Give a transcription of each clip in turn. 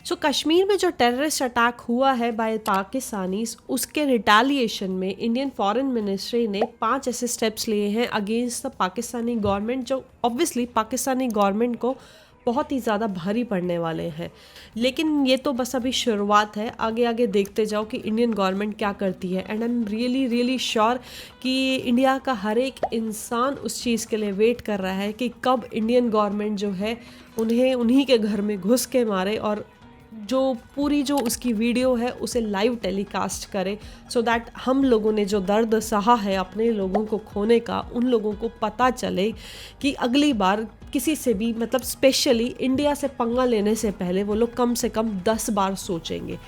सो कश्मीर में जो terrorist attack हुआ है बाय पाकिस्तानीज, उसके रिटेलिएशन में इंडियन फॉरेन मिनिस्ट्री ने 5 ऐसे स्टेप्स लिए हैं अगेंस्ट द पाकिस्तानी गवर्नमेंट, जो ऑब्वियसली पाकिस्तानी गवर्नमेंट को बहुत ही ज़्यादा भारी पड़ने वाले हैं। लेकिन ये तो बस अभी शुरुआत है, आगे आगे देखते जाओ कि इंडियन गवर्नमेंट क्या करती है। And I am really really sure कि इंडिया का हर एक इंसान उस चीज़ के लिए वेट कर रहा है कि कब इंडियन गवर्नमेंट जो है उन्हें उन्हीं के घर में घुस के मारे और जो पूरी जो उसकी वीडियो है उसे लाइव टेलीकास्ट करे, सो दैट हम लोगों ने जो दर्द सहा है अपने लोगों को खोने का, उन लोगों को पता चले कि अगली बार किसी से भी, मतलब स्पेशली इंडिया से पंगा लेने से पहले वो लोग कम से कम 10 बार सोचेंगे।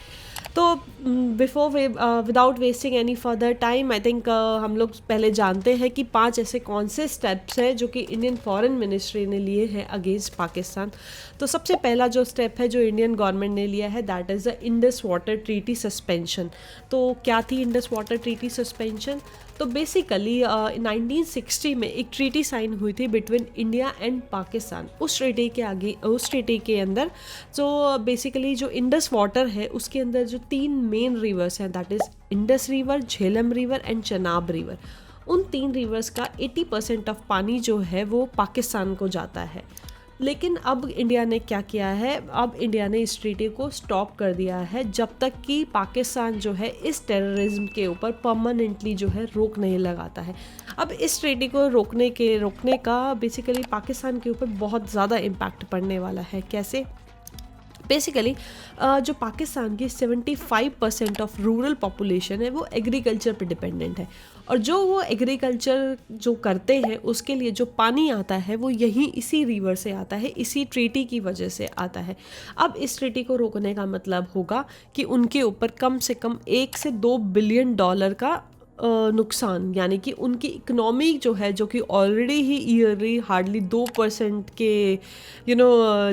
तो without wasting any further time, I think हम लोग पहले जानते हैं कि 5 ऐसे कौन से स्टेप्स हैं जो कि इंडियन फॉरेन मिनिस्ट्री ने लिए हैं अगेंस्ट पाकिस्तान। तो सबसे पहला जो स्टेप है जो इंडियन गवर्नमेंट ने लिया है, that is the Indus water treaty suspension. तो क्या थी इंडस वाटर ट्रीटी सस्पेंशन? तो बेसिकली 1960 में एक ट्रीटी साइन हुई थी बिटवीन इंडिया एंड पाकिस्तान। उस ट्रीटी के अंदर जो बेसिकली जो इंडस वाटर है उसके अंदर जो 3 मेन रिवर्स हैं, that is Indus river, Jhelum river and Chenab river, उन 3 रिवर्स का 80% ऑफ पानी जो है वो पाकिस्तान को जाता है। लेकिन अब इंडिया ने क्या किया है, अब इंडिया ने इस ट्रीटी को स्टॉप कर दिया है जब तक कि पाकिस्तान जो है इस टेररिज्म के ऊपर परमानेंटली जो है रोक नहीं लगाता है। अब इस ट्रीटी को रोकने का बेसिकली पाकिस्तान के ऊपर बहुत ज़्यादा इम्पैक्ट पड़ने वाला है। कैसे? बेसिकली जो पाकिस्तान की 75% ऑफ रूरल पॉपुलेशन है वो एग्रीकल्चर पे डिपेंडेंट है, और जो वो एग्रीकल्चर जो करते हैं उसके लिए जो पानी आता है वो यहीं इसी रिवर से आता है, इसी ट्रीटी की वजह से आता है। अब इस ट्रीटी को रोकने का मतलब होगा कि उनके ऊपर कम से कम 1 से 2 बिलियन डॉलर का नुकसान, यानी कि उनकी इकोनॉमी जो है, जो कि ऑलरेडी ही ईयरली हार्डली 2% के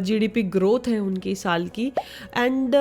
जीडीपी ग्रोथ है उनकी साल की, एंड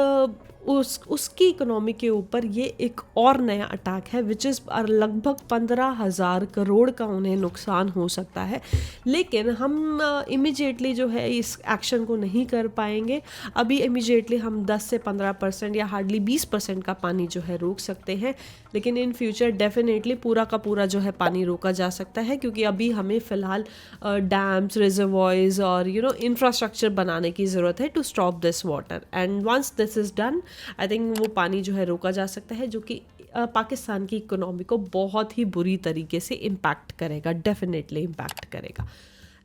उसकी इकोनॉमी के ऊपर ये एक और नया अटैक है विच इज़ लगभग 15,000 करोड़ का उन्हें नुकसान हो सकता है। लेकिन हम इमिजिएटली जो है इस एक्शन को नहीं कर पाएंगे। अभी इमिजिएटली हम 10 से 15% या हार्डली 20% का पानी जो है रोक सकते हैं, लेकिन इन फ्यूचर डेफिनेटली पूरा का पूरा जो है पानी रोका जा सकता है, क्योंकि अभी हमें फ़िलहाल डैम्स, रिजर्वॉयर्स और इंफ्रास्ट्रक्चर बनाने की ज़रूरत है to stop this water, and once this is done I think वो पानी जो है रोका जा सकता है, जो कि पाकिस्तान की इकोनॉमी को बहुत ही बुरी तरीके से इम्पैक्ट करेगा, डेफिनेटली इम्पैक्ट करेगा।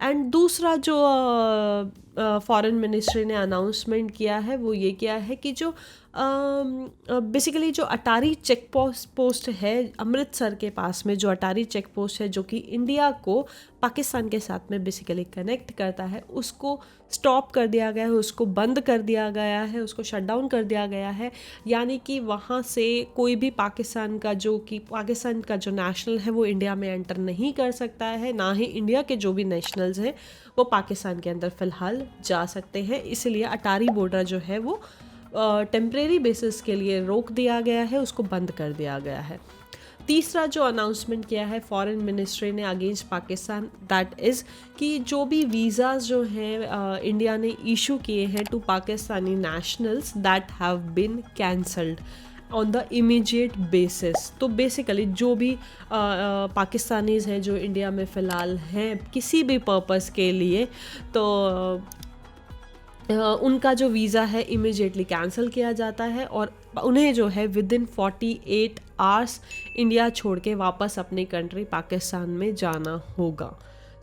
एंड दूसरा जो फॉरेन मिनिस्ट्री ने अनाउंसमेंट किया है वो ये किया है कि जो बेसिकली जो अटारी चेक पोस्ट है अमृतसर के पास में, जो अटारी चेक पोस्ट है जो कि इंडिया को पाकिस्तान के साथ में बेसिकली कनेक्ट करता है, उसको स्टॉप कर दिया गया है, उसको बंद कर दिया गया है, उसको शट डाउन कर दिया गया है। यानी कि वहाँ से कोई भी पाकिस्तान का जो नेशनल है वो इंडिया में एंटर नहीं कर सकता है, ना ही इंडिया के जो भी नेशनल्स हैं वो पाकिस्तान के अंदर फ़िलहाल जा सकते हैं। इसलिए अटारी बॉर्डर जो है वो टेम्परेरी बेसिस के लिए रोक दिया गया है, उसको बंद कर दिया गया है। तीसरा जो अनाउंसमेंट किया है फॉरेन मिनिस्ट्री ने अगेंस्ट पाकिस्तान, दैट इज़ कि जो भी वीज़ाज जो हैं इंडिया ने इशू किए हैं to Pakistani nationals that have been cancelled on the immediate basis. तो बेसिकली जो भी पाकिस्तानीज़ हैं जो इंडिया में फ़िलहाल हैं किसी भी पर्पस के लिए, तो उनका जो वीज़ा है इमीडिएटली कैंसिल किया जाता है और उन्हें जो है विद इन 48 आवर्स इंडिया छोड़ के वापस अपनी कंट्री पाकिस्तान में जाना होगा।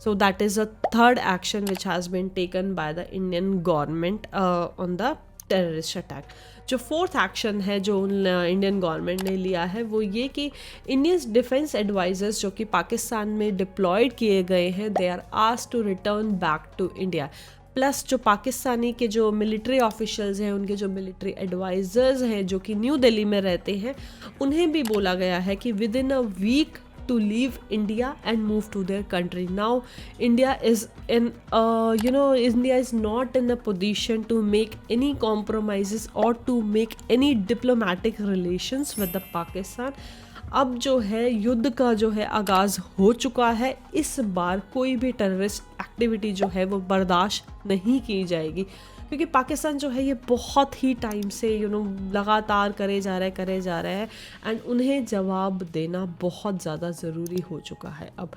So that is a third action which has been taken by the Indian government on the terrorist attack. जो फोर्थ एक्शन है जो इंडियन गवर्नमेंट ने लिया है वो ये कि इंडियन डिफेंस एडवाइजर्स जो कि पाकिस्तान में डिप्लॉयड किए गए हैं, they are asked to return back to India. Plus जो पाकिस्तानी के जो मिलिट्री ऑफिशियल्स हैं, उनके जो मिलिट्री एडवाइज़र्स हैं जो कि न्यू दिल्ली में रहते हैं, उन्हें भी बोला गया है कि within a week to leave India and move to their country. Now India is India is not in a position to make any compromises or to make any diplomatic relations with the Pakistan. अब जो है युद्ध का जो है आगाज़ हो चुका है। इस बार कोई भी टेररिस्ट एक्टिविटी जो है वो बर्दाश्त नहीं की जाएगी, क्योंकि पाकिस्तान जो है ये बहुत ही टाइम से लगातार करे जा रहा है एंड उन्हें जवाब देना बहुत ज़्यादा ज़रूरी हो चुका है अब।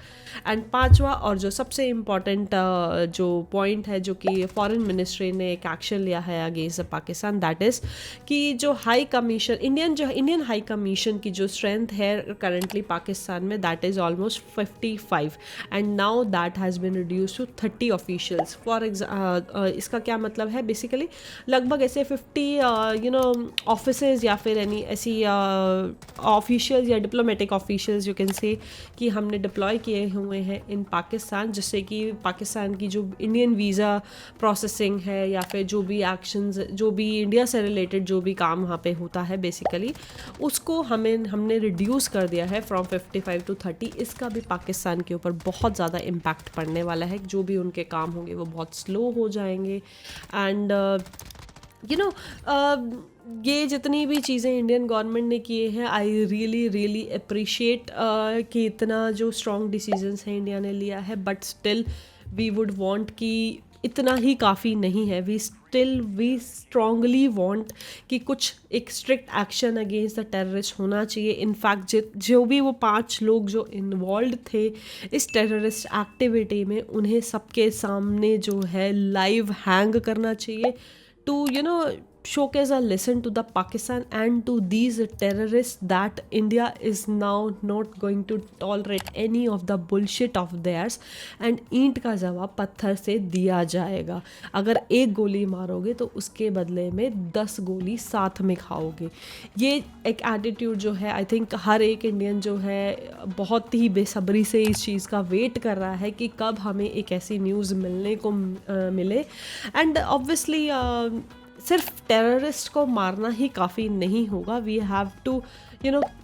एंड पांचवा और जो सबसे इम्पॉर्टेंट जो पॉइंट है जो कि फॉरेन मिनिस्ट्री ने एक एक्शन लिया है अगेंस्ट पाकिस्तान, दैट इज़ कि जो high commission Indian high commission की जो स्ट्रेंथ है करंटली पाकिस्तान में, that is almost 55 and now that has been reduce to 30 officials. इसका क्या मतलब है, बेसिकली लगभग ऐसे 50 ऑफिसेज या फिर ऐसी ऑफिशियल्स या diplomatic officials you can say कि हमने डिप्लॉय किए हुए हैं इन पाकिस्तान, जिससे कि पाकिस्तान की जो इंडियन वीज़ा प्रोसेसिंग है या फिर जो भी एक्शंस, जो भी इंडिया से रिलेटेड जो भी काम वहाँ पे होता है बेसिकली, उसको हमने रिड्यूस कर दिया है फ्रॉम 55 टू 30। इसका भी पाकिस्तान के ऊपर बहुत ज़्यादा इम्पैक्ट पड़ने वाला है। जो भी उनके काम होंगे वो बहुत स्लो हो जाएंगे एंड ये जितनी भी चीज़ें इंडियन गवर्नमेंट ने किए हैं, आई रियली अप्रिशिएट कि इतना जो स्ट्रॉन्ग डिसीजंस हैं इंडिया ने लिया है, but still we would want कि इतना ही काफ़ी नहीं है। वी स्ट्रांगली वांट कि कुछ एक strict action against the terrorist होना चाहिए। इनफैक्ट जो भी वो 5 लोग जो इन्वॉल्व थे इस टेररिस्ट एक्टिविटी में, उन्हें सबके सामने जो है लाइव हैंग करना चाहिए to showcase a lesson to the Pakistan and to these terrorists that India is now not going to tolerate any of the bullshit of theirs and ईंट का जवाब पत्थर से दिया जाएगा। अगर एक गोली मारोगे तो उसके बदले में 10 गोली साथ में खाओगे। ये एक एटीट्यूड जो है, आई थिंक हर एक इंडियन जो है बहुत ही बेसब्री से इस चीज़ का वेट कर रहा है कि कब हमें एक ऐसी न्यूज़ मिलने को मिले। एंड ऑब्वियसली सिर्फ टेररिस्ट को मारना ही काफ़ी नहीं होगा, we have to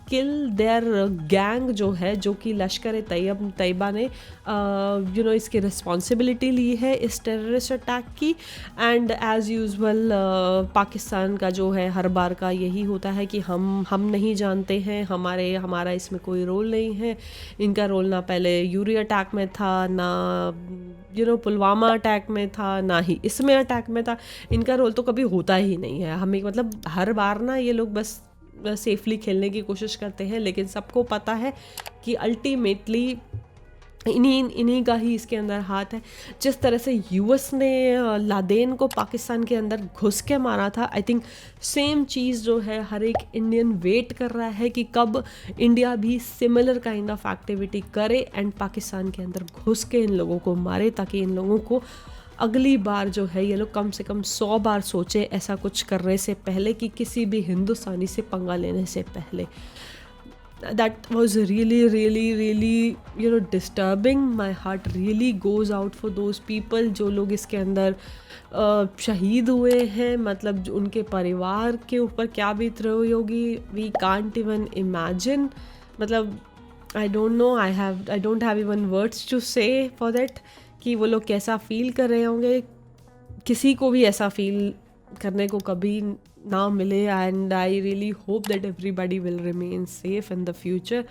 kill their gang जो है, जो कि लश्कर तैयबा ने इसकी रिस्पॉन्सिबिलिटी ली है इस टेररिस्ट अटैक की। एंड एज़ यूजुअल पाकिस्तान का जो है हर बार का यही होता है कि हम नहीं जानते हैं, हमारा इसमें कोई रोल नहीं है। इनका रोल ना पहले यूरी अटैक में था, ना पुलवामा अटैक में था, ना ही इसमें अटैक में था। इनका रोल तो कभी होता ही नहीं है। हमें मतलब हर बार ना ये लोग बस सेफली खेलने की कोशिश करते हैं, लेकिन सबको पता है कि अल्टीमेटली इन्हीं का ही इसके अंदर हाथ है। जिस तरह से यूएस ने लादेन को पाकिस्तान के अंदर घुस के मारा था, आई थिंक सेम चीज़ जो है हर एक इंडियन वेट कर रहा है कि कब इंडिया भी सिमिलर काइंड ऑफ एक्टिविटी करे एंड पाकिस्तान के अंदर घुस के इन लोगों को मारे, ताकि इन लोगों को अगली बार जो है ये लोग कम से कम 100 बार सोचे ऐसा कुछ करने से पहले, कि किसी भी हिंदुस्तानी से पंगा लेने से पहले। That was really disturbing. My heart really goes out for those people जो लोग इसके अंदर शहीद हुए हैं। मतलब उनके परिवार के ऊपर क्या बीत रही होगी, we can't even imagine. मतलब I don't know, I don't have even words to say for that कि वो लोग कैसा फील कर रहे होंगे। किसी को भी ऐसा फील करने को कभी ना मिले, and I really hope that everybody will remain safe in the future.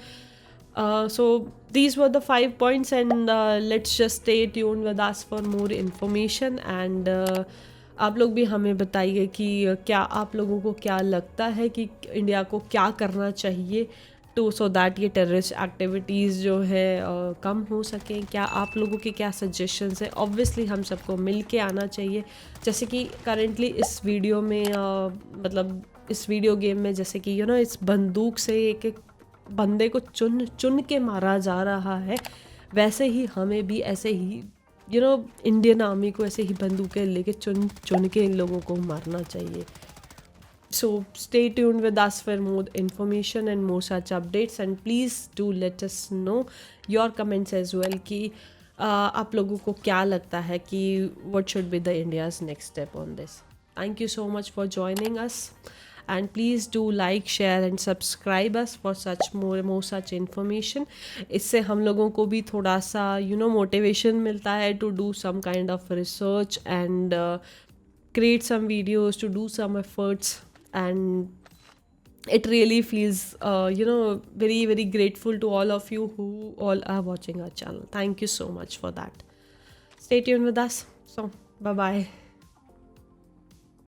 So these were the 5 points and let's just stay tune with us for more information. And आप लोग भी हमें बताइए कि क्या आप लोगों को क्या लगता है कि इंडिया को क्या करना चाहिए सो दैट ये टेररिस्ट एक्टिविटीज़ जो है कम हो सकें। क्या आप लोगों के क्या सजेशंस हैं? ऑब्वियसली हम सबको मिल के आना चाहिए। जैसे कि करेंटली इस वीडियो में मतलब इस वीडियो गेम में जैसे कि इस बंदूक से एक बंदे को चुन के मारा जा रहा है, वैसे ही हमें भी ऐसे ही इंडियन आर्मी को ऐसे ही बंदूकें लेके चुन के इन लोगों को मारना चाहिए। So stay tuned with us for more information and more such updates, and please do let us know your comments as well कि आप लोगों को क्या लगता है कि what should be the India's next step on this. Thank you so much for joining us, and please do like, share and subscribe us for such more such information. इससे हम लोगों को भी थोड़ा सा motivation मिलता है to do some kind of research and create some videos, to do some efforts. And it really feels very grateful to all of you who all are watching our channel. Thank you so much for that. Stay tuned with us. So bye bye.